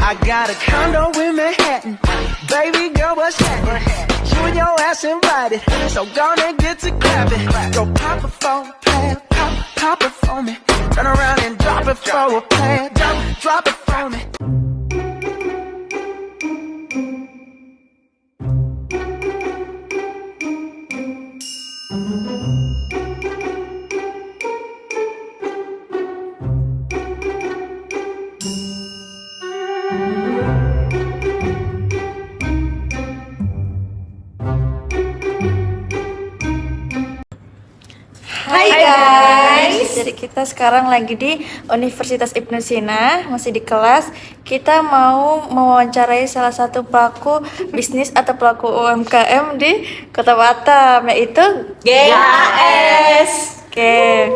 I got a condo in Manhattan. Baby girl, what's happening? You and your ass invited, so gonna get to clapping. Go pop it for a plan, pop it for me. Turn around and drop it for a plan, drop it for me. Hai guys, jadi kita sekarang lagi di Universitas Ibnu Sina, masih di kelas. Kita mau mewawancarai salah satu pelaku bisnis atau pelaku UMKM di Kota Batam, yaitu GHS. Oke,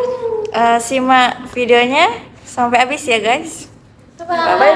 simak videonya sampai habis ya guys. Bye-bye.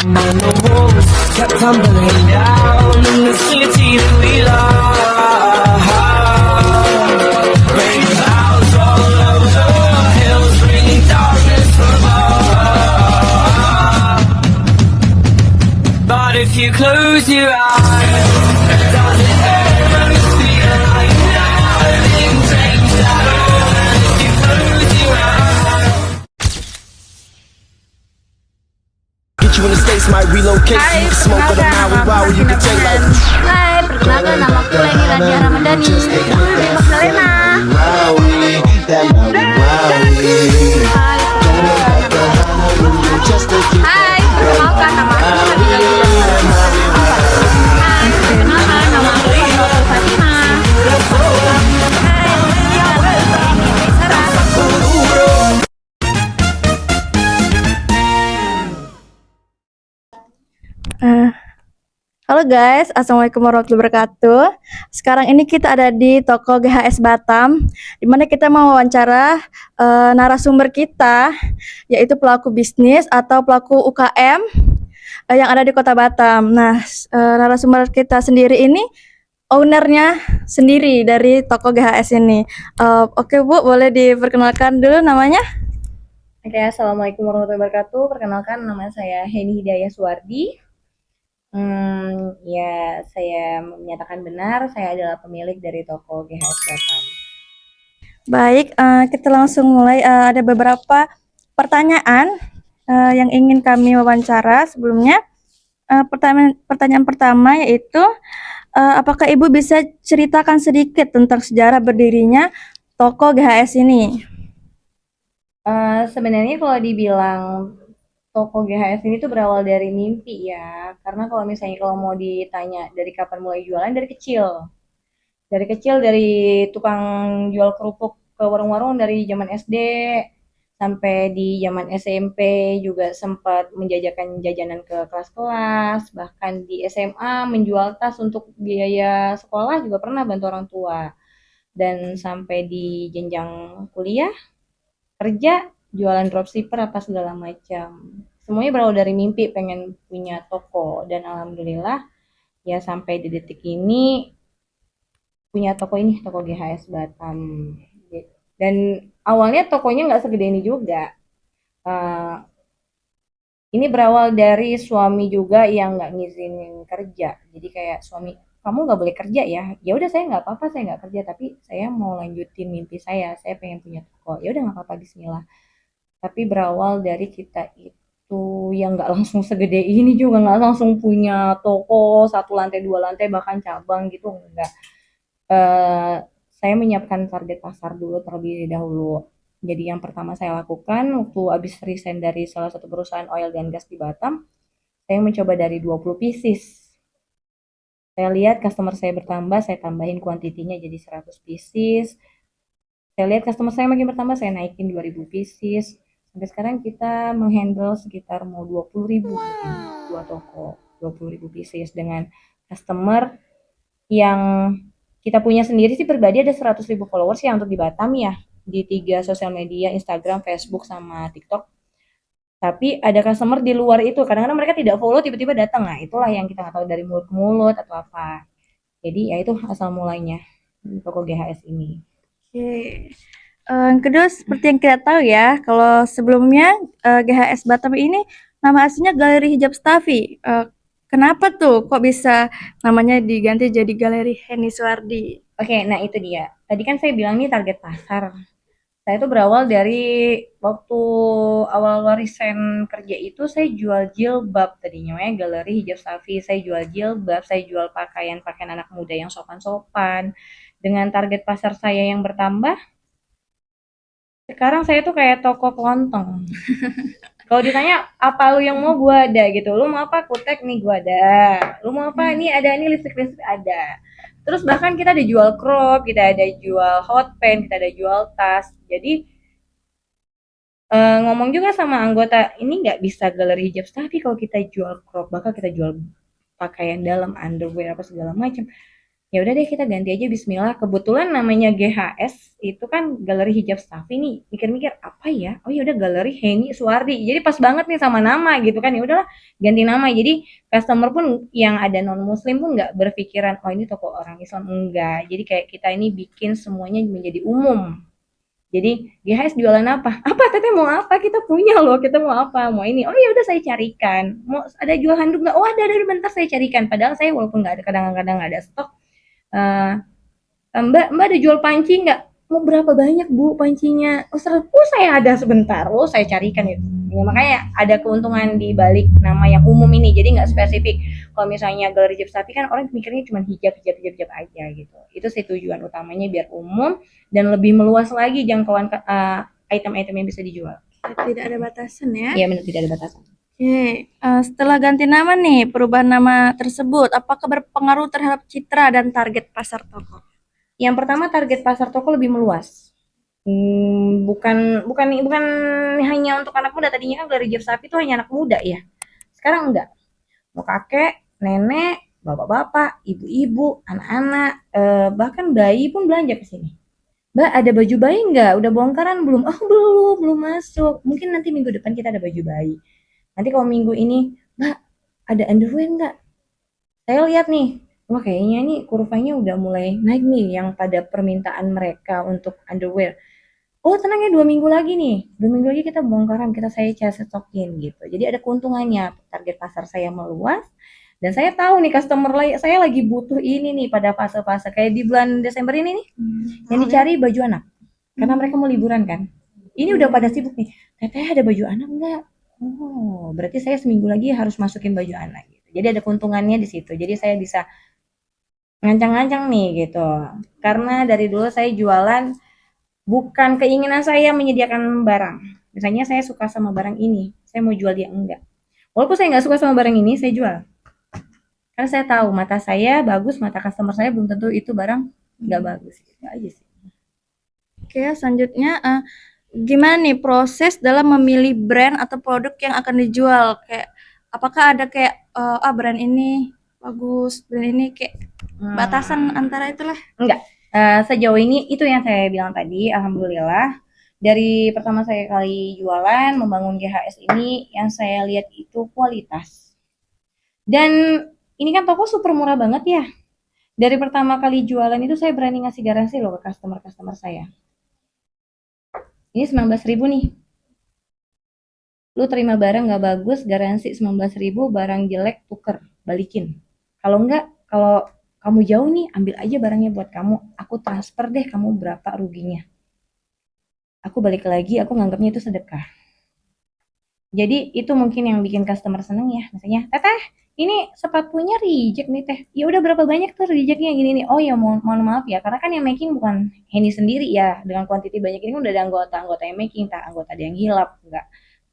And the walls kept tumbling down in the city that we love. Rain clouds all over the hills, bringing darkness from above. But if you close your eyes, does it ever feel like nothing changed at all? If you close your eyes. Get you in the States, might relocate. Hai, You can smoke with a Maui Wowie, you can take like. Hai, perkenalkan nama aku Leni Radia Ramadhani. Tembak Selena. Hai, perkenalkan nama aku Nabila Nurul. Hai, perkenalkan nama aku Nurul Fatima. Hai, perkenalkan nama aku Sarah. Halo guys, assalamualaikum warahmatullahi wabarakatuh. Sekarang ini kita ada di toko GHS Batam, di mana kita mau wawancara narasumber kita, yaitu pelaku bisnis atau pelaku UKM yang ada di Kota Batam. Nah, narasumber kita sendiri ini ownernya sendiri dari toko GHS ini. Oke Bu, boleh diperkenalkan dulu namanya? Oke, assalamualaikum warahmatullahi wabarakatuh. Perkenalkan nama saya Heni Hidayah Suwardi. Ya, saya menyatakan benar, saya adalah pemilik dari toko GHS Batam. Baik, kita langsung mulai. Ada beberapa pertanyaan yang ingin kami wawancara sebelumnya. Pertanyaan pertama yaitu, apakah Ibu bisa ceritakan sedikit tentang sejarah berdirinya toko GHS ini? Sebenarnya kalau dibilang toko GHS ini tuh berawal dari mimpi ya, karena kalau misalnya kalau mau ditanya dari kapan mulai jualan, dari kecil. Dari tukang jual kerupuk ke warung-warung dari zaman SD, sampai di zaman SMP juga sempat menjajakan jajanan ke kelas-kelas, bahkan di SMA menjual tas untuk biaya sekolah juga pernah bantu orang tua. Dan sampai di jenjang kuliah, kerja, jualan dropshipper apa segala macam. Semuanya berawal dari mimpi pengen punya toko, dan alhamdulillah ya sampai di detik ini punya toko ini, toko GHS Batam. Dan awalnya tokonya nggak segede ini juga. Ini berawal dari suami juga yang nggak ngizinin kerja. Jadi kayak suami, kamu nggak boleh kerja ya. Ya udah, saya nggak apa-apa, saya nggak kerja, tapi saya mau lanjutin mimpi saya pengen punya toko. Ya udah, nggak apa-apa, Bismillah. Tapi berawal dari kita itu yang nggak langsung segede ini juga, nggak langsung punya toko 1 lantai 2 lantai bahkan cabang gitu, enggak. Saya menyiapkan target pasar dulu terlebih dahulu. Jadi yang pertama saya lakukan waktu habis resign dari salah satu perusahaan oil dan gas di Batam, saya mencoba dari 20 pieces. Saya lihat customer saya bertambah, saya tambahin kuantitinya jadi 100 pieces. Saya lihat customer saya makin bertambah, saya naikin 2000 pieces. Sampai sekarang kita menghandle sekitar mau 20.000 mungkin, dua toko, 20.000 pieces dengan customer yang kita punya sendiri sih pribadi ada 100.000 followers ya untuk di Batam ya, di 3 sosial media, Instagram, Facebook, sama TikTok. Tapi ada customer di luar itu, kadang-kadang mereka tidak follow tiba-tiba datang. Nah, itulah yang kita nggak tahu dari mulut ke mulut atau apa. Jadi ya itu asal mulainya toko GHS ini. Oke. Yang kedua, seperti yang kita tahu ya, kalau sebelumnya GHS Batam ini nama aslinya Galeri Hijab Stafi. Kenapa tuh kok bisa namanya diganti jadi Galeri Heni Suwardi? Oke, nah itu dia. Tadi kan saya bilang nih target pasar. Saya itu berawal dari waktu awal-awal resign kerja itu saya jual jilbab tadinya ya Galeri Hijab Safi. Saya jual jilbab, saya jual pakaian-pakaian anak muda yang sopan-sopan. Dengan target pasar saya yang bertambah, sekarang saya tuh kayak toko kelontong. Kalau ditanya apa lu yang mau gua ada gitu. Lu mau apa kutek nih gua ada. Lu mau apa ini ada ini listrik-listrik ada. Terus bahkan kita ada jual crop, kita ada jual hot pen, kita ada jual tas. Jadi ngomong juga sama anggota ini nggak bisa galeri hijab tapi kalau kita jual crop bakal kita jual pakaian dalam underwear apa segala macam. Ya udah deh kita ganti aja Bismillah. Kebetulan namanya GHS itu kan galeri hijab Stafi nih. Mikir-mikir apa ya? Oh ya udah galeri Heni Suwardi. Jadi pas banget nih sama nama gitu kan. Ya udahlah ganti nama. Jadi customer pun yang ada non muslim pun nggak berpikiran oh ini toko orang Islam, enggak. Jadi kayak kita ini bikin semuanya menjadi umum. Jadi GHS jualan apa? Apa teteh mau apa? Kita punya loh. Kita mau apa? Mau ini. Oh ya udah saya carikan. Mau ada jual handuk nggak? Oh ada bentar saya carikan. Padahal saya walaupun nggak ada kadang-kadang nggak ada stok. eh Mbak ada jual panci nggak? Mau berapa banyak Bu pancinya? Oh, oh saya ada sebentar. Oh saya carikan itu. Ya, makanya ada keuntungan di balik nama yang umum ini. Jadi nggak spesifik. Kalau misalnya galeri hijab sapi kan orang mikirnya cuma hijab aja gitu. Itu sih tujuan utamanya biar umum dan lebih meluas lagi jangkauan item-item yang bisa dijual. Tidak ada batasan ya? Iya benar tidak ada batasan. Oke, setelah ganti nama nih, perubahan nama tersebut, apakah berpengaruh terhadap citra dan target pasar toko? Yang pertama target pasar toko lebih meluas. Bukan hanya untuk anak muda. Tadinya kan galeri hijab sapi itu hanya anak muda ya. Sekarang enggak. Mau kakek, nenek, bapak-bapak, ibu-ibu, anak-anak, bahkan bayi pun belanja ke sini. Mbak ada baju bayi nggak? Udah bongkaran belum? Oh belum masuk. Mungkin nanti minggu depan kita ada baju bayi. Nanti kalau minggu ini, Mbak ada underwear nggak? Saya lihat nih, wah kayaknya ini kurvanya udah mulai naik nih yang pada permintaan mereka untuk underwear. Oh tenang ya 2 minggu lagi nih, 2 minggu lagi kita bongkaran, saya stokin gitu. Jadi ada keuntungannya, target pasar saya meluas, dan saya tahu nih customer saya lagi butuh ini nih pada fase-fase kayak di bulan Desember ini nih, yang dicari baju anak, karena mereka mau liburan kan. Ini udah pada sibuk nih, teteh ada baju anak nggak? Oh berarti saya seminggu lagi harus masukin baju anak. Gitu. Jadi ada keuntungannya di situ. Jadi saya bisa ngancang-ngancang nih gitu. Karena dari dulu saya jualan bukan keinginan saya menyediakan barang. Misalnya saya suka sama barang ini, saya mau jual dia enggak. Walaupun saya nggak suka sama barang ini, saya jual. Karena saya tahu mata saya bagus, mata customer saya belum tentu itu barang nggak bagus. Gitu aja sih. Oke, selanjutnya gimana nih proses dalam memilih brand atau produk yang akan dijual? Kayak apakah ada kayak brand ini bagus, brand ini kayak batasan antara itulah? Enggak. Sejauh ini itu yang saya bilang tadi, alhamdulillah dari pertama saya kali jualan membangun GHS ini yang saya lihat itu kualitas. Dan ini kan toko super murah banget ya. Dari pertama kali jualan itu saya berani ngasih garansi loh ke customer-customer saya. Ini 19.000 nih. Lu terima barang nggak bagus, garansi 19.000, barang jelek tuker, balikin. Kalau enggak, kalau kamu jauh nih, ambil aja barangnya buat kamu. Aku transfer deh kamu berapa ruginya. Aku balik lagi, aku nganggapnya itu sedekah. Jadi itu mungkin yang bikin customer seneng ya. Misalnya, teteh, ini sepatunya reject nih teh. Ya udah berapa banyak tuh rejectnya gini nih. Oh ya mohon maaf ya, karena kan yang making bukan Henny sendiri ya. Dengan kuantiti banyak ini kan udah ada anggota yang making, tak anggota ada yang hilap, nggak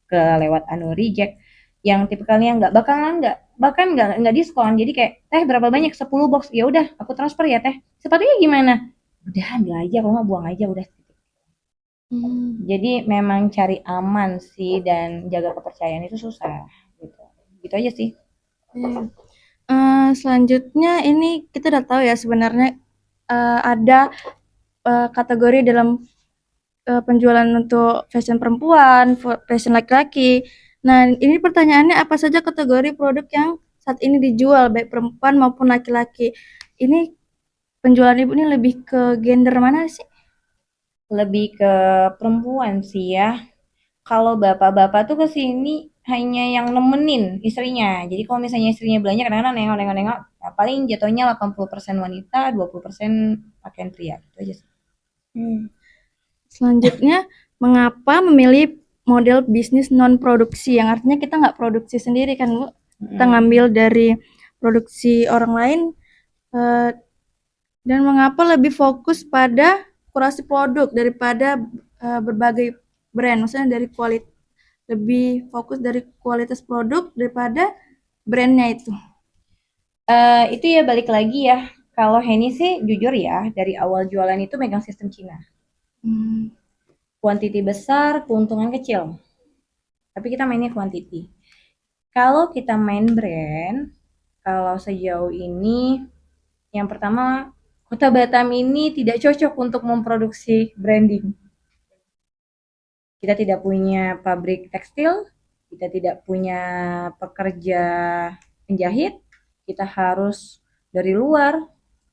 kelewat reject. yang tipikalnya bahkan nggak diskon. Jadi kayak teh berapa banyak, 10 box, ya udah aku transfer ya teh. Sepatunya gimana? Udah ambil aja, kalau nggak buang aja udah. Jadi memang cari aman sih dan jaga kepercayaan itu susah gitu. Gitu aja sih. Iya. Selanjutnya ini kita udah tahu ya sebenarnya ada kategori dalam penjualan untuk fashion perempuan, fashion laki-laki. Nah, ini pertanyaannya apa saja kategori produk yang saat ini dijual baik perempuan maupun laki-laki? Ini penjualan ibu ini lebih ke gender mana sih? Lebih ke perempuan sih ya. Kalau bapak-bapak tuh kesini hanya yang nemenin istrinya. Jadi kalau misalnya istrinya belanja kadang-kadang nengok-nengok, ya paling jatuhnya 80% wanita, 20% pakaian pria. Itu aja sih. Selanjutnya, mengapa memilih model bisnis non produksi yang artinya kita nggak produksi sendiri kan Bu? Kita ngambil dari produksi orang lain eh, dan mengapa lebih fokus pada kurasi produk daripada berbagai brand, maksudnya dari kualitas lebih fokus dari kualitas produk daripada brandnya itu. Itu ya balik lagi ya. Kalau Henny sih jujur ya, dari awal jualan itu megang sistem Cina. Kuantiti besar, keuntungan kecil. Tapi kita mainnya kuantiti. Kalau kita main brand, kalau sejauh ini, yang pertama, Kota Batam ini tidak cocok untuk memproduksi branding. Kita tidak punya pabrik tekstil, kita tidak punya pekerja penjahit, kita harus dari luar.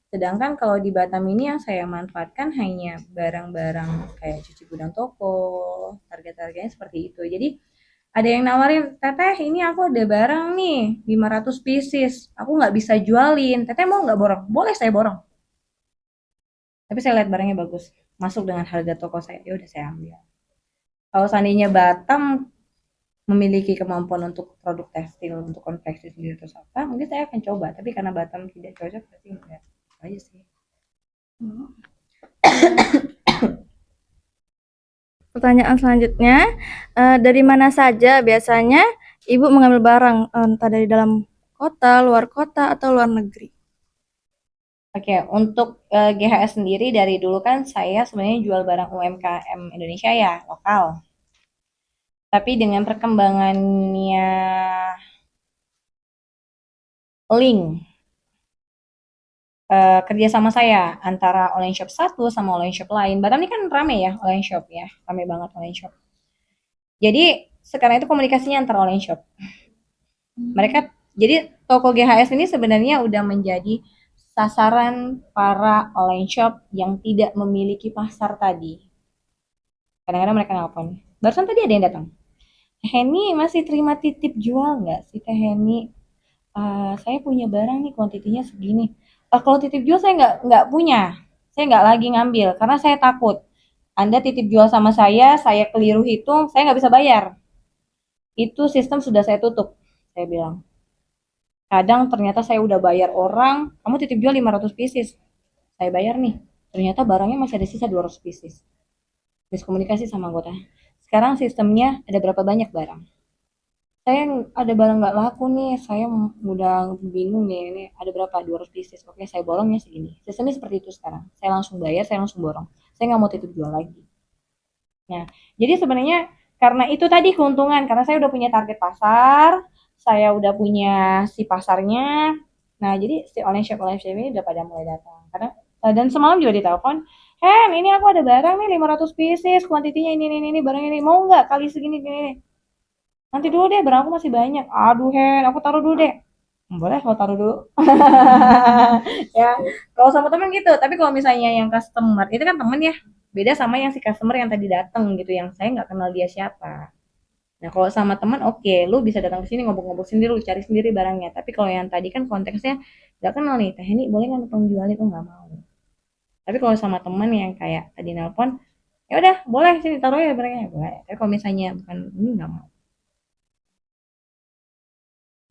Sedangkan kalau di Batam ini yang saya manfaatkan hanya barang-barang kayak cuci gudang toko, harga-harganya seperti itu. Jadi ada yang nawarin, teteh ini aku ada barang nih 500 pieces, aku nggak bisa jualin, teteh mau nggak borong? Boleh, saya borong. Tapi saya lihat barangnya bagus, masuk dengan harga toko saya, ya udah saya ambil. Kalau seandainya Batam memiliki kemampuan untuk produk tekstil, untuk konveksi sendiri atau apa, mungkin saya akan coba. Tapi karena Batam tidak cocok, berarti enggak. Itu aja sih. Pertanyaan selanjutnya, dari mana saja biasanya ibu mengambil barang, entah dari dalam kota, luar kota, atau luar negeri? Oke, untuk GHS sendiri dari dulu kan saya sebenarnya jual barang UMKM Indonesia ya, lokal. Tapi dengan perkembangannya link kerja sama saya antara online shop satu sama online shop lain. Batam ini kan rame ya online shop ya, rame banget online shop. Jadi sekarang itu komunikasinya antara online shop. Mereka jadi toko GHS ini sebenarnya udah menjadi sasaran para online shop yang tidak memiliki pasar tadi. Kadang-kadang mereka nelpon. Barusan tadi ada yang datang. Henny masih terima titip jual nggak sih Teh Henny? Saya punya barang nih kuantitinya segini. Kalau titip jual saya nggak punya. Saya nggak lagi ngambil karena saya takut. Anda titip jual sama saya keliru hitung, saya nggak bisa bayar. Itu sistem sudah saya tutup, saya bilang. Kadang ternyata saya udah bayar orang, kamu titip jual 500 pieces. Saya bayar nih. Ternyata barangnya masih ada sisa 200 pieces. Miskomunikasi sama anggota. Sekarang sistemnya ada berapa banyak barang. Saya ada barang nggak laku nih, saya udah bingung nih, ini ada berapa, 200 pieces, oke saya borongnya segini. Sistemnya seperti itu sekarang, saya langsung bayar, saya langsung borong, saya nggak mau titip jual lagi. Nah, jadi sebenarnya karena itu tadi keuntungan, karena saya udah punya target pasar, saya udah punya si pasarnya, nah jadi si online shop ini udah pada mulai datang, karena dan semalam juga ditelepon, Hen, ini aku ada barang nih 500 pieces, kuantitinya ini, barang ini, mau nggak kali segini, gini. Nanti dulu deh, barang aku masih banyak. Aduh, Hen, aku taruh dulu deh. Boleh, kalau taruh dulu. Ya, kalau sama temen gitu. Tapi kalau misalnya yang customer, itu kan temen ya. Beda sama yang si customer yang tadi datang gitu, yang saya nggak kenal dia siapa. Nah, kalau sama teman, oke, lu bisa datang ke sini ngobrol-ngobrol sendiri, lu cari sendiri barangnya. Tapi kalau yang tadi kan konteksnya nggak kenal nih, Teh ini boleh nggak tolong jualin? Oh, nggak mau. Tapi kalau sama teman yang kayak tadi nelpon, ya udah, boleh sini taruh ya barangnya, boleh. Tapi kalau misalnya bukan ini nggak mau.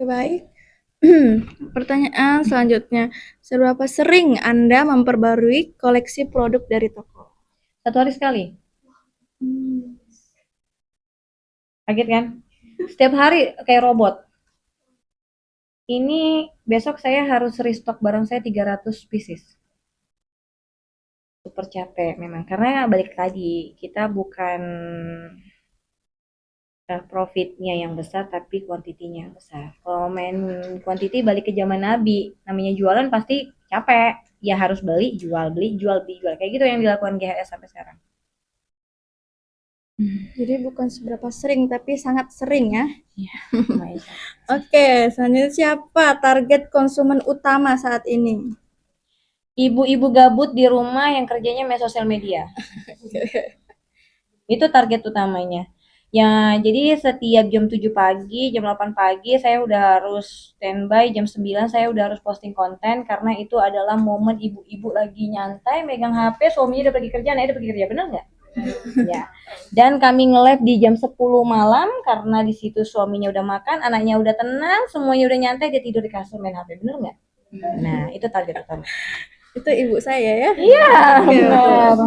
Baik. Pertanyaan selanjutnya, seberapa sering Anda memperbarui koleksi produk dari toko? 1 hari sekali. Kaget kan? Setiap hari kayak robot. Ini besok saya harus restock barang saya 300 pieces. Super capek memang karena balik tadi kita bukan profitnya yang besar tapi kuantitinya yang besar. Kalau main kuantiti balik ke zaman Nabi, namanya jualan pasti capek. Ya harus beli, jual, beli, jual, beli, jual. Kayak gitu yang dilakukan GHS sampai sekarang. Jadi bukan seberapa sering, tapi sangat sering ya. Lumayan. Oke, selanjutnya siapa target konsumen utama saat ini? Ibu-ibu gabut di rumah yang kerjanya main sosial media. Itu target utamanya. Ya, jadi setiap jam 7 pagi, jam 8 pagi saya udah harus standby, jam 9 saya udah harus posting konten karena itu adalah momen ibu-ibu lagi nyantai megang HP, suaminya udah pergi kerja, anaknya udah pergi kerja, bener nggak? Ya. Dan kami nge-live di jam 10 malam karena di situ suaminya udah makan, anaknya udah tenang, semuanya udah nyantai, dia tidur di kasur main HP, bener nggak? Nah, itu target utama. Itu ibu saya ya. Iya, benar.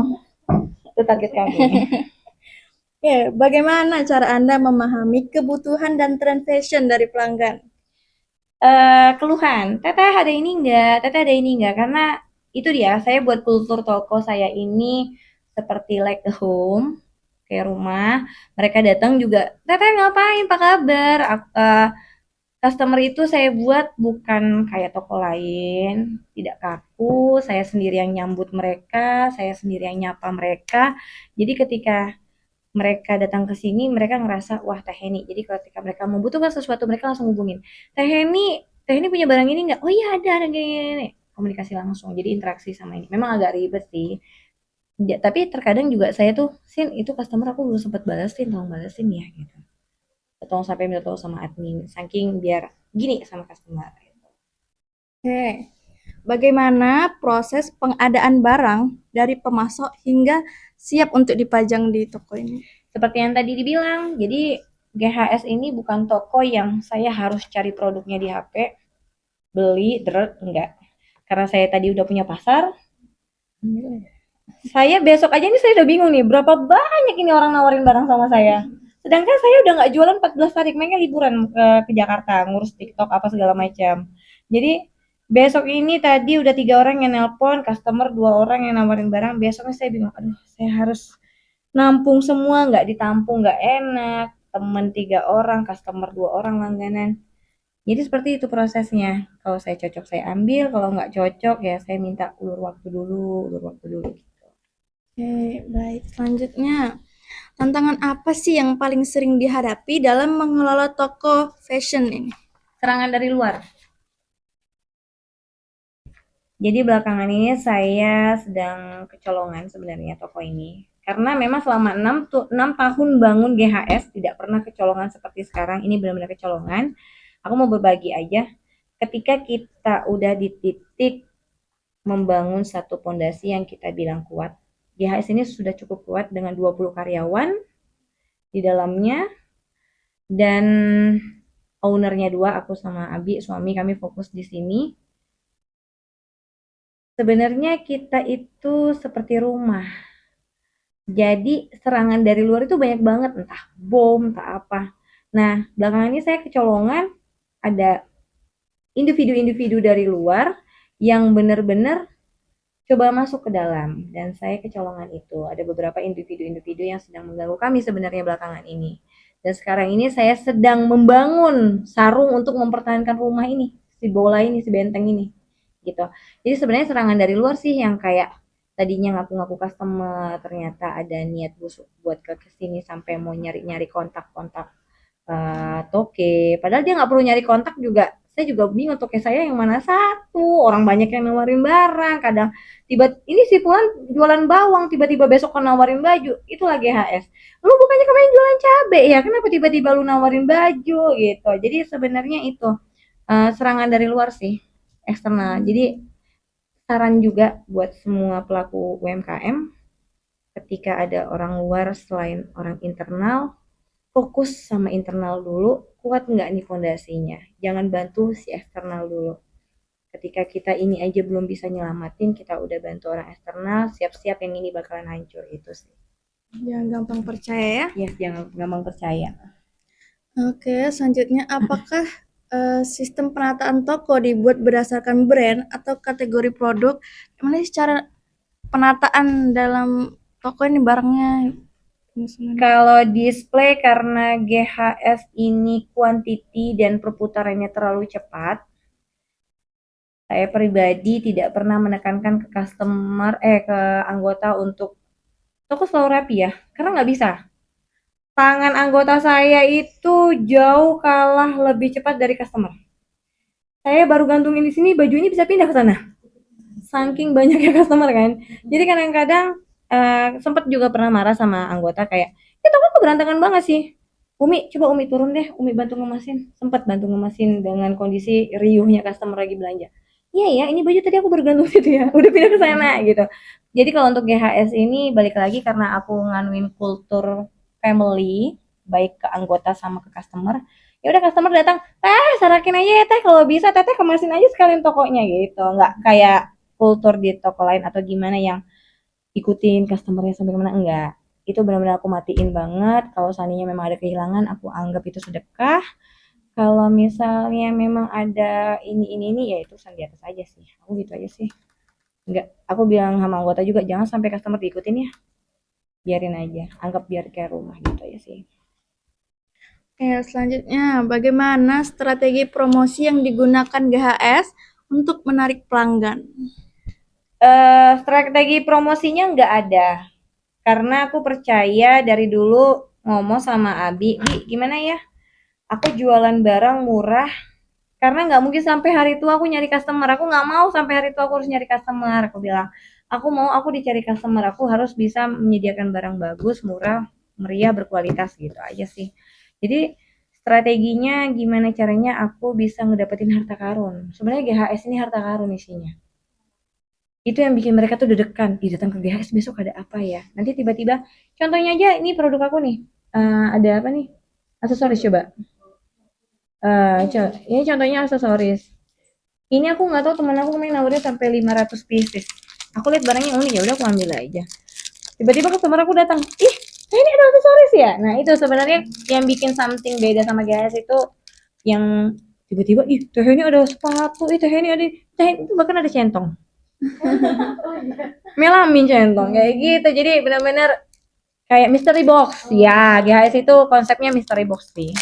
Itu target kami. Oke, bagaimana cara Anda memahami kebutuhan dan tren fashion dari pelanggan? Keluhan, "Teteh ada ini enggak? Teteh ada ini enggak?" Karena itu dia, saya buat kultur toko saya ini seperti like a home, kayak rumah. Mereka datang juga, "Teteh ngapain? Apa kabar?" Customer itu saya buat bukan kayak toko lain, tidak kaku, saya sendiri yang nyambut mereka, saya sendiri yang nyapa mereka. Jadi ketika mereka datang ke sini, mereka ngerasa, wah Teh Heni. Jadi ketika mereka membutuhkan sesuatu, mereka langsung hubungin. Teh Heni punya barang ini nggak? Oh iya ada gini. Komunikasi langsung, jadi interaksi sama ini. Memang agak ribet sih. Ya, tapi terkadang juga saya tuh, Sin, itu customer aku belum sempat balesin, tolong balesin ya gitu. Tolong sampai minta tolong sama admin, saking biar gini sama customer. Oke, bagaimana proses pengadaan barang dari pemasok hingga siap untuk dipajang di toko ini? Seperti yang tadi dibilang, jadi GHS ini bukan toko yang saya harus cari produknya di HP, beli, enggak. Karena saya tadi udah punya pasar, saya besok aja ini saya udah bingung nih, berapa banyak ini orang nawarin barang sama saya. Sedangkan saya udah nggak jualan 14 hari, mereka liburan ke Jakarta, ngurus TikTok apa segala macam. Jadi besok ini tadi udah 3 orang yang nelpon, customer 2 orang yang nawarin barang. Besoknya saya bingung, aduh saya harus nampung semua, nggak ditampung nggak enak. Temen 3 orang, customer 2 orang langganan. Jadi seperti itu prosesnya. Kalau saya cocok saya ambil, kalau nggak cocok ya saya minta ulur waktu dulu, ulur waktu dulu. Oke, baik. Selanjutnya, tantangan apa sih yang paling sering dihadapi dalam mengelola toko fashion ini? Serangan dari luar. Jadi belakangan ini saya sedang kecolongan sebenarnya toko ini. Karena memang selama 6 tahun bangun GHS tidak pernah kecolongan seperti sekarang. Ini benar-benar kecolongan. Aku mau berbagi aja. Ketika kita udah di titik membangun satu pondasi yang kita bilang kuat. GHS ini sudah cukup kuat dengan 20 karyawan di dalamnya dan ownernya 2, aku sama Abi, suami kami fokus di sini. Sebenarnya kita itu seperti rumah. Jadi serangan dari luar itu banyak banget, entah bom, entah apa. Nah, belakangan ini saya kecolongan ada individu-individu dari luar yang benar-benar coba masuk ke dalam dan saya kecolongan itu. Ada beberapa individu-individu yang sedang mengganggu kami sebenarnya belakangan ini. Dan sekarang ini saya sedang membangun sarung untuk mempertahankan rumah ini, si bola ini, si benteng ini. Gitu. Jadi sebenarnya serangan dari luar sih yang kayak tadinya ngaku-ngaku customer, ternyata ada niat busuk buat ke sini sampai mau nyari-nyari kontak-kontak toke. Padahal dia nggak perlu nyari kontak juga. Saya juga bingung toke saya yang mana satu. Orang banyak yang nawarin barang. Kadang tiba ini si Puan jualan bawang, tiba-tiba besok kan nawarin baju. Itulah GHS. Lu bukannya kemarin jualan cabe ya? Kenapa tiba-tiba lu nawarin baju gitu? Jadi sebenarnya itu serangan dari luar sih, eksternal. Jadi saran juga buat semua pelaku UMKM, ketika ada orang luar selain orang internal, fokus sama internal dulu, kuat nggak nih fondasinya. Jangan bantu si eksternal dulu. Ketika kita ini aja belum bisa nyelamatin, kita udah bantu orang eksternal, siap-siap yang ini bakalan hancur itu sih. Jangan gampang percaya ya. Yes, jangan gampang percaya. Oke, selanjutnya apakah sistem penataan toko dibuat berdasarkan brand atau kategori produk? Gimana sih cara penataan dalam toko ini barangnya? Kalau display karena GHS ini quantity dan perputarannya terlalu cepat, saya pribadi tidak pernah menekankan ke ke anggota untuk toko selalu rapi ya, karena nggak bisa. Tangan anggota saya itu jauh kalah lebih cepat dari customer. Saya baru gantungin di sini, baju ini bisa pindah ke sana. Saking banyaknya customer kan. Jadi kadang-kadang sempat juga pernah marah sama anggota kayak, ya toko kok berantakan banget sih. Umi, coba Umi turun deh, Umi bantu ngemasin. Sempat bantu ngemasin dengan kondisi riuhnya customer lagi belanja. Iya ya, ini baju tadi aku bergantung situ ya, udah pindah ke sana gitu. Jadi kalau untuk GHS ini balik lagi karena aku nganuin kultur family, baik ke anggota sama ke customer. Ya udah customer datang, sarakin aja ya teh, kalau bisa teteh kemasin aja sekalian tokonya gitu. Nggak kayak kultur di toko lain atau gimana yang ikutin customernya sampai kemana, enggak. Itu benar-benar aku matiin banget. Kalau seandainya memang ada kehilangan, aku anggap itu sedekah. Kalau misalnya memang ada ini ya itu urusan di atas aja sih. Aku gitu aja sih. Enggak, aku bilang sama anggota juga jangan sampai customer diikutin ya. Biarin aja, anggap biar kayak rumah gitu aja sih. Oke, selanjutnya bagaimana strategi promosi yang digunakan GHS untuk menarik pelanggan? Strategi promosinya nggak ada. Karena aku percaya dari dulu ngomong sama Abi, Bi, gimana ya? Aku jualan barang murah karena nggak mungkin sampai hari tua aku nyari customer. Aku nggak mau sampai hari tua aku harus nyari customer. Aku bilang, aku mau aku dicari customer. Aku harus bisa menyediakan barang bagus, murah, meriah, berkualitas gitu aja sih. Jadi strateginya gimana caranya aku bisa ngedapetin harta karun. Sebenarnya GHS ini harta karun isinya. Itu yang bikin mereka tuh deg-degan, ih datang ke GHS besok ada apa ya, nanti tiba-tiba contohnya aja ini produk aku nih. Ada apa nih, aksesoris coba. Ini contohnya aksesoris, ini aku nggak tahu teman aku kemarin nawarin sampai 500 pieces. Aku lihat barangnya unik ya udah aku ambil aja. Tiba-tiba customer aku datang, ih ini ada aksesoris ya. Nah itu sebenarnya yang bikin something beda sama GHS itu, yang tiba-tiba ih teh ini ada sepatu, ih teh ini ada teh itu bahkan ada centong. Melamin centong kayak gitu. Jadi benar-benar kayak mystery box. Ya, GHS itu konsepnya mystery box sih.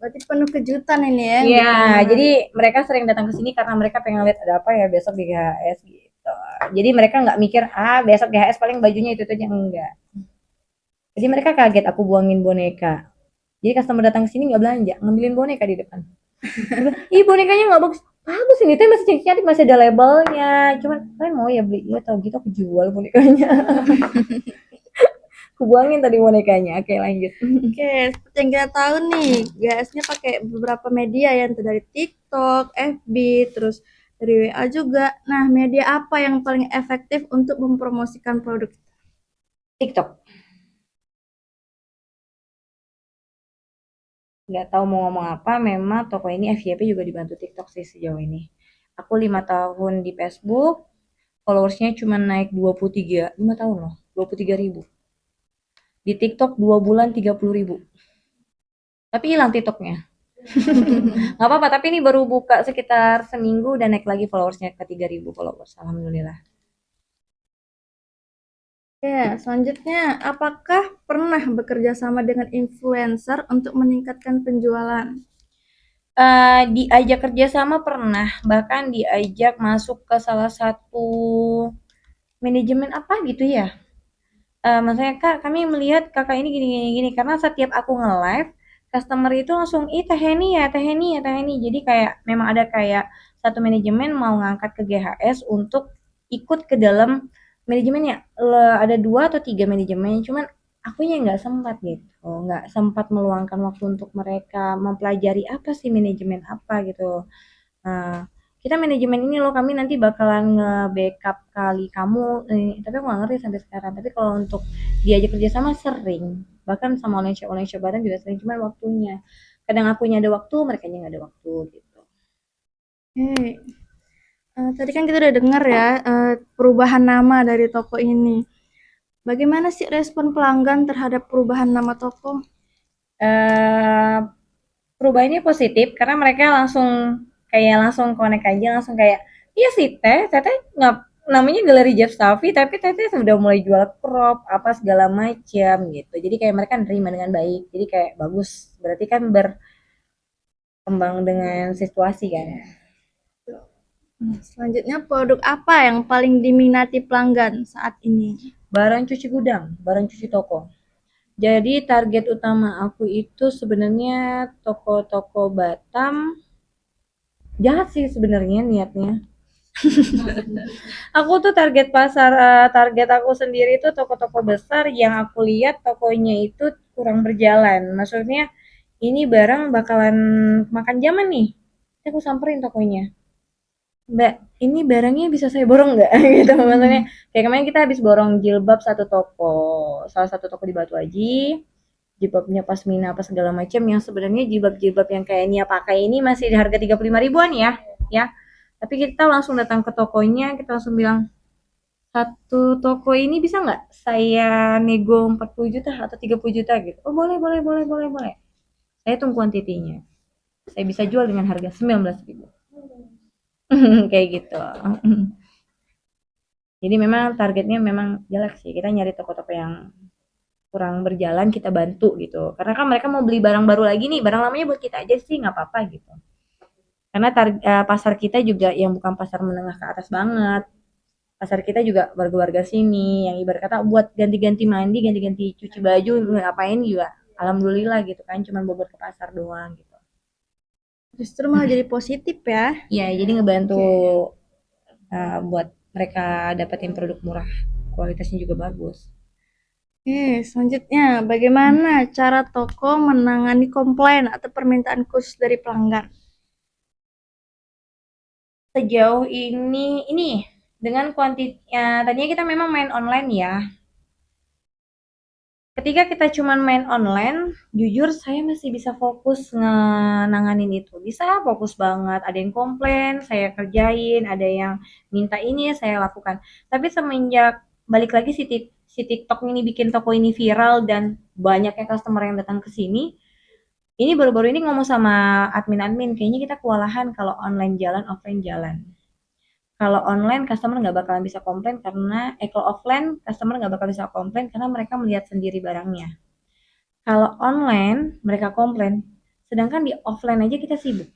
Berarti penuh kejutan ini ya. Iya, jadi mereka sering datang ke sini karena mereka pengen lihat ada apa ya besok di GHS gitu. Jadi mereka nggak mikir besok GHS paling bajunya itu aja, enggak. Jadi mereka kaget aku buangin boneka. Jadi customer datang ke sini nggak belanja, ngambilin boneka di depan. Ih bonekanya nggak bagus. Bagus ini tuh masih cantik, masih ada labelnya. Cuman kalian mau ya beli? Ya tau gitu aku jual bonekanya. Aku buangin tadi bonekanya. Oke, lanjut. Oke, seperti yang kita tahu nih, GHS-nya pakai beberapa media ya, entah dari TikTok, FB, terus dari WA juga. Nah, media apa yang paling efektif untuk mempromosikan produk? TikTok. Nggak tahu mau ngomong apa, memang toko ini FYP juga dibantu TikTok sih sejauh ini. Aku 5 tahun di Facebook, followersnya cuma naik 23, 5 tahun loh, 23.000. Di TikTok 2 bulan 30.000. Tapi hilang TikToknya. Nggak apa-apa, tapi ini baru buka sekitar seminggu dan naik lagi followersnya ke 3.000 followers. Alhamdulillah. Ya, selanjutnya, apakah pernah bekerja sama dengan influencer untuk meningkatkan penjualan? Diajak kerjasama pernah, bahkan diajak masuk ke salah satu manajemen apa gitu ya. Maksudnya kak kami melihat kakak ini gini gini gini karena setiap aku nge-live customer itu langsung ih teh Heni ya teh Heni ya teh Heni, jadi kayak memang ada kayak satu manajemen mau ngangkat ke GHS untuk ikut ke dalam manajemennya. Ada 2 atau 3 manajemen, cuman akunya nggak sempat gitu, nggak sempat meluangkan waktu untuk mereka mempelajari apa sih manajemen apa gitu. Nah, kita manajemen ini loh, kami nanti bakalan nge-backup kali kamu, tapi aku nggak ngerti sampai sekarang. Tapi kalau untuk diajak kerja sama sering, bahkan sama online shop bareng juga sering, cuman waktunya. Kadang akunya ada waktu, mereka nggak ada waktu gitu. Oke, tadi kan kita udah dengar ya perubahan nama dari toko ini. Bagaimana sih respon pelanggan terhadap perubahan nama toko? Eh perubahannya positif karena mereka langsung connect aja, langsung kayak, iya sih teteh nggak, namanya galeri Jeff Safi tapi teteh sudah mulai jual crop apa segala macam gitu, jadi kayak mereka nerima dengan baik, jadi kayak bagus, berarti kan berkembang dengan situasi kan. Selanjutnya produk apa yang paling diminati pelanggan saat ini? Barang cuci gudang, barang cuci toko. Jadi target utama aku itu sebenarnya toko-toko Batam. Jahat sih sebenarnya niatnya. Aku tuh target aku sendiri itu toko-toko besar yang aku lihat tokonya itu kurang berjalan. Maksudnya ini barang bakalan makan zaman nih. Aku samperin tokonya. Mbak, ini barangnya bisa saya borong nggak? Gitu maksudnya. Kayak kemarin kita habis borong jilbab satu toko, salah satu toko di Batu Aji. Jilbabnya pasmina apa segala macam yang sebenarnya jilbab-jilbab yang kayak Nia pakai ini masih di harga 35 ribuan ya. Tapi kita langsung datang ke tokonya, kita langsung bilang, satu toko ini bisa nggak saya nego 40 juta atau 30 juta gitu. Oh boleh, boleh, boleh, boleh, boleh. Saya tunggu kuantitinya. Saya bisa jual dengan harga 19 ribu. Kayak gitu. Jadi memang targetnya memang jelek sih. Kita nyari toko-toko yang kurang berjalan kita bantu gitu. Karena kan mereka mau beli barang baru lagi nih, barang lamanya buat kita aja sih nggak apa-apa gitu. Karena pasar kita juga yang bukan pasar menengah ke atas banget. Pasar kita juga warga-warga sini yang ibarat kata buat ganti-ganti mandi, ganti-ganti cuci baju, ngapain juga. Alhamdulillah gitu kan, cuman bobot ke pasar doang gitu. Justru malah jadi positif ya. Iya, jadi ngebantu buat mereka dapetin produk murah, kualitasnya juga bagus. Oke, selanjutnya bagaimana cara toko menangani komplain atau permintaan khusus dari pelanggan? Sejauh ini dengan tadinya kita memang main online ya. Ketika kita cuman main online, jujur saya masih bisa fokus nanganin itu. Bisa fokus banget, ada yang komplain, saya kerjain, ada yang minta ini, saya lakukan. Tapi semenjak balik lagi si TikTok ini bikin toko ini viral dan banyaknya customer yang datang ke sini, ini baru-baru ini ngomong sama admin-admin, kayaknya kita kewalahan kalau online jalan, offline jalan. Kalau online customer nggak bakalan bisa komplain karena kalau offline customer nggak bakal bisa komplain karena mereka melihat sendiri barangnya. Kalau online mereka komplain, sedangkan di offline aja kita sibuk.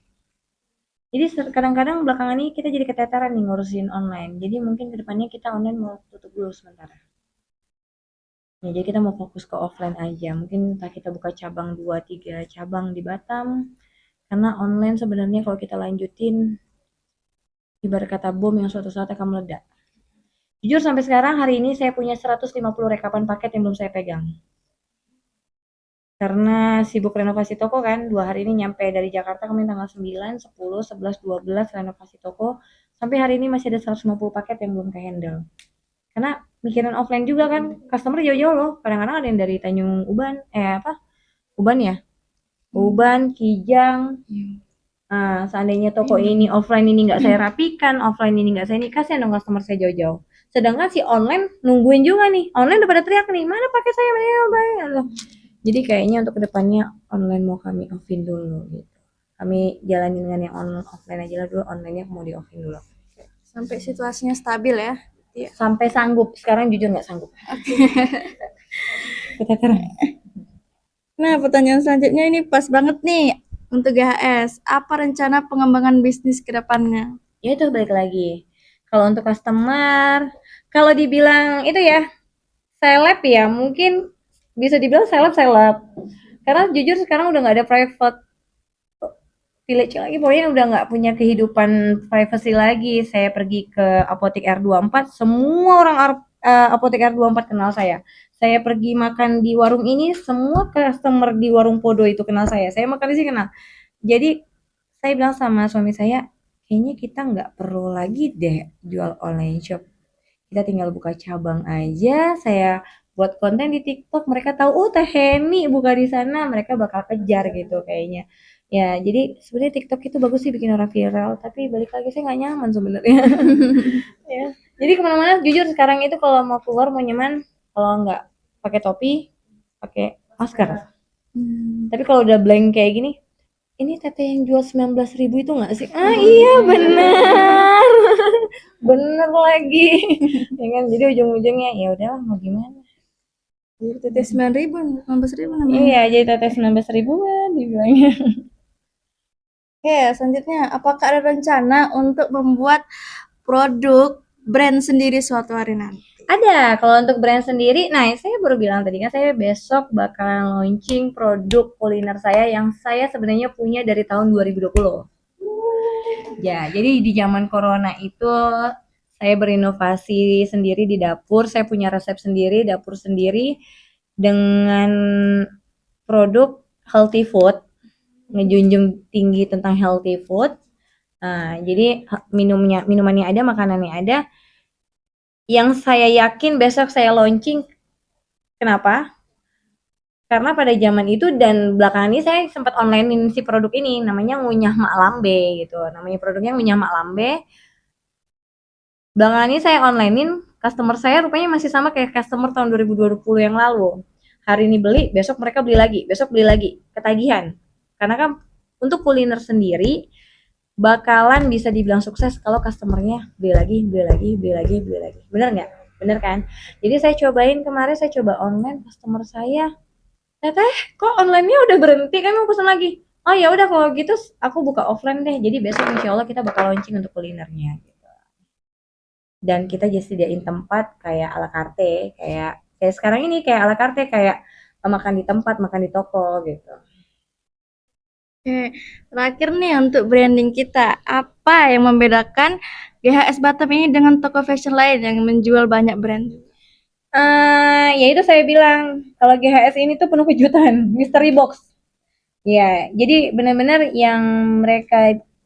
Jadi kadang-kadang belakangan ini kita jadi keteteran nih ngurusin online. Jadi mungkin kedepannya kita online mau tutup dulu sementara. Ya, jadi kita mau fokus ke offline aja. Mungkin entah kita buka cabang 2, 3 cabang di Batam. Karena online sebenarnya kalau kita lanjutin ibarat kata bom yang suatu saat akan meledak. Jujur sampai sekarang hari ini saya punya 150 rekapan paket yang belum saya pegang. Karena sibuk renovasi toko kan, 2 hari ini nyampe dari Jakarta kemarin tanggal 9, 10, 11, 12 renovasi toko. Sampai hari ini masih ada 150 paket yang belum ke handle. Karena mikirin offline juga kan, customer jauh-jauh loh. Kadang-kadang ada yang dari Tanjung Uban, Uban ya? Uban, Kijang. Nah, seandainya toko ini offline ini nggak saya rapikan, offline ini nggak saya ini, kasihan dong customer saya jauh-jauh. Sedangkan si online nungguin juga nih. Online udah pada teriak nih, mana pakai saya, mana. Jadi kayaknya untuk kedepannya online mau kami offin dulu gitu. Kami jalanin dengan yang offline aja lah dulu, onlinenya mau di offin dulu. Sampai situasinya stabil ya. Sampai sanggup, sekarang jujur nggak sanggup. Keteteran. Nah, pertanyaan selanjutnya ini pas banget nih untuk GHS. Apa rencana pengembangan bisnis ke depannya? Ya itu balik lagi. Kalau untuk customer, kalau dibilang itu ya, seleb ya, mungkin bisa dibilang seleb. Karena jujur sekarang udah nggak ada private village lagi, pokoknya udah nggak punya kehidupan privacy lagi. Saya pergi ke apotek R24, semua orang apotek R24 kenal saya. Saya pergi makan di warung ini, semua customer di warung Podo itu kenal saya. Saya makan di sini kenal. Jadi saya bilang sama suami saya, kayaknya kita nggak perlu lagi deh jual online shop. Kita tinggal buka cabang aja. Saya buat konten di TikTok, mereka tahu, oh Teh Heni buka di sana, mereka bakal kejar gitu kayaknya. Ya, jadi sebenarnya TikTok itu bagus sih bikin orang viral, tapi balik lagi saya nggak nyaman sebenarnya. Ya. Jadi kemana-mana, jujur sekarang itu kalau mau keluar mau nyaman, kalau nggak pakai topi, pakai masker. Tapi kalau udah blank kayak gini, ini teteh yang jual 19.000 itu nggak sih? Ah iya benar, bener lagi. Ya kan, jadi ujung-ujungnya ya udahlah mau gimana. Jadi teteh 9.000, 15.000 namanya. Iya, jadi teteh 19.000-an dibilangnya. Oke, selanjutnya, apakah ada rencana untuk membuat produk brand sendiri suatu hari nanti? Ada, kalau untuk brand sendiri, nah saya baru bilang tadi kan saya besok bakalan launching produk kuliner saya yang saya sebenarnya punya dari tahun 2020. Ya, jadi di zaman corona itu saya berinovasi sendiri di dapur, saya punya resep sendiri, dapur sendiri dengan produk healthy food, ngejunjung tinggi tentang healthy food. Nah, jadi minumannya ada, makanannya ada. Yang saya yakin besok saya launching. Kenapa? Karena pada zaman itu dan belakangan ini saya sempat onlinein si produk ini, namanya Ngunyah Mak Lambe gitu. Namanya produknya Ngunyah Mak Lambe. Belakangan ini saya onlinein, customer saya rupanya masih sama kayak customer tahun 2020 yang lalu. Hari ini beli, besok mereka beli lagi, besok beli lagi, ketagihan. Karena kan untuk kuliner sendiri bakalan bisa dibilang sukses kalau customernya beli lagi, beli lagi, beli lagi, beli lagi. Bener nggak? Bener kan? Jadi saya cobain kemarin, saya coba online, customer saya, teteh, kok online-nya udah berhenti? Kami mau pesan lagi. Oh ya udah kalau gitu aku buka offline deh. Jadi besok insya Allah kita bakal launching untuk kulinernya. Dan kita jadi sediain tempat kayak ala carte, kayak sekarang ini kayak ala carte, kayak makan di tempat, makan di toko gitu. Oke, terakhir nih untuk branding kita, apa yang membedakan GHS Batam ini dengan toko fashion lain yang menjual banyak brand? Ya itu saya bilang kalau GHS ini tuh penuh kejutan, mystery box. Ya, jadi benar-benar yang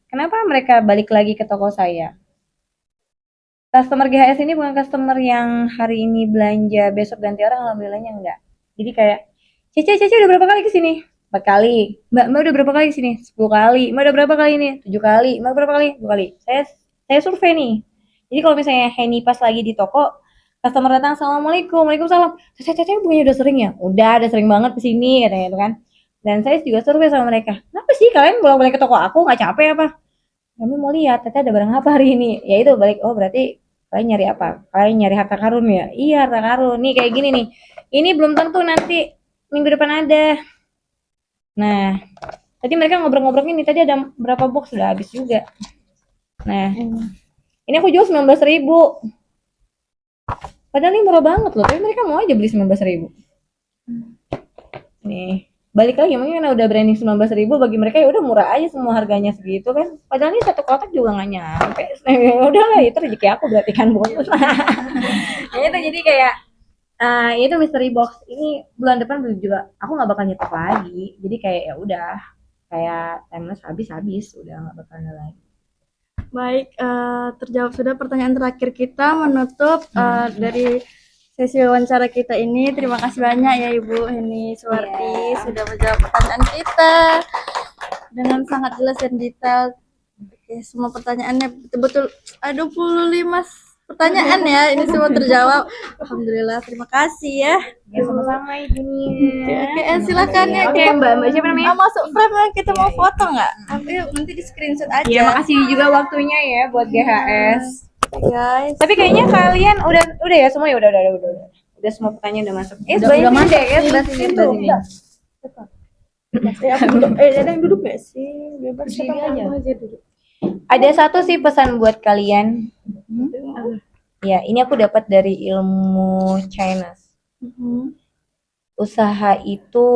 kenapa mereka balik lagi ke toko saya? Customer GHS ini bukan customer yang hari ini belanja, besok ganti orang, alhamdulillahnya enggak. Jadi kayak, Cece udah berapa kali kesini? 4 kali. Mbak udah berapa kali kesini? 10 kali. Mbak udah berapa kali ini? 7 kali. Mbak berapa kali? 2 kali. Saya survei nih. Jadi kalau misalnya Henny pas lagi di toko, customer datang, Assalamualaikum, Waalaikumsalam. Cece bunganya udah sering ya? Udah sering banget kesini, katanya itu kan. Dan saya juga survei sama mereka. Kenapa sih kalian bolak-balik ke toko aku? Nggak capek apa? Kami mau lihat, Teteh ada barang apa hari ini? Ya itu balik, oh berarti kalian nyari apa? Kalian nyari harta karun ya? Iya harta karun. Nih kayak gini nih. Ini belum tentu nanti minggu depan ada. Nah, tadi mereka ngobrol-ngobrol ini tadi ada berapa box sudah habis juga. Nah, ini aku jual 19.000. Padahal ini murah banget loh, tapi mereka mau aja beli 19.000. Nih, balik lagi mungkin karena udah branding 19.000 bagi mereka ya udah murah aja semua harganya segitu kan. Padahal ini satu kotak juga nggak nyampe. Udah lah itu rezeki aku berarti kan bonus. Ya itu jadi kayak itu mystery box ini bulan depan juga aku nggak bakal nyetok lagi. Jadi kayak ya udah kayak timeless habis udah nggak bakal ada lagi. Baik, terjawab sudah pertanyaan terakhir kita menutup dari sesi wawancara kita ini. Terima kasih banyak ya Ibu Henny Suwarti sudah menjawab pertanyaan kita dengan sangat jelas dan detail. Oke, semua pertanyaannya betul-betul 25 pertanyaan ya, ini semua terjawab. Alhamdulillah, terima kasih ya. Ya sama-sama Ibu Nia. Oke, silakan ya. Oke, Mbak siapa namanya? Masuk frame ya, kita mau foto nggak? Nanti di screenshot aja. Iya, makasih juga waktunya ya buat GHS. Guys. Tapi kayaknya kalian udah ya semua ya udah. Udah semua pertanyaan udah masuk. Udah masuk ya, sebelah sini. Ada yang duduk nggak sih? Bebas kita mau aja duduk. Ada satu sih pesan buat kalian. Ya, ini aku dapat dari ilmu Chinese. Usaha itu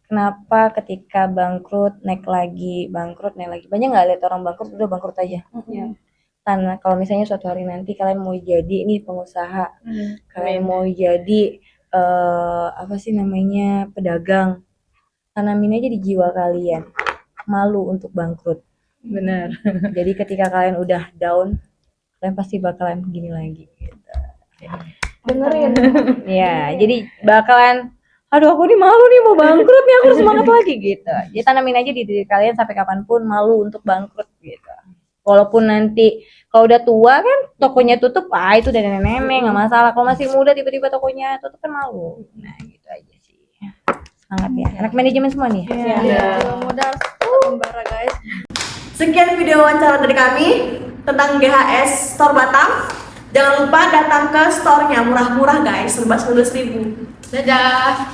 kenapa ketika bangkrut naik lagi. Banyak nggak lihat orang bangkrut udah bangkrut aja. Karena kalau misalnya suatu hari nanti kalian mau jadi ini pengusaha, kalian mau jadi apa sih namanya pedagang, tanamin aja di jiwa kalian malu untuk bangkrut. Benar. Jadi ketika kalian udah down, kalian pasti bakalan gini lagi. Gitu. Dengerin. Ya, jadi bakalan, aduh aku nih malu nih mau bangkrut nih, aku harus semangat lagi gitu. Jadi tanamin aja di diri kalian sampai kapanpun malu untuk bangkrut gitu. Walaupun nanti kalau udah tua kan tokonya tutup, itu udah nenek-nenek nggak masalah. Kalau masih muda tiba-tiba tokonya tutup kan malu. Nah gitu aja sih. Semangat ya. Anak manajemen semua nih. Iya. Modal membara guys. Sekian video wawancara dari kami tentang GHS Store Batam. Jangan lupa datang ke store-nya, murah-murah guys, serba 19.000. Dadah.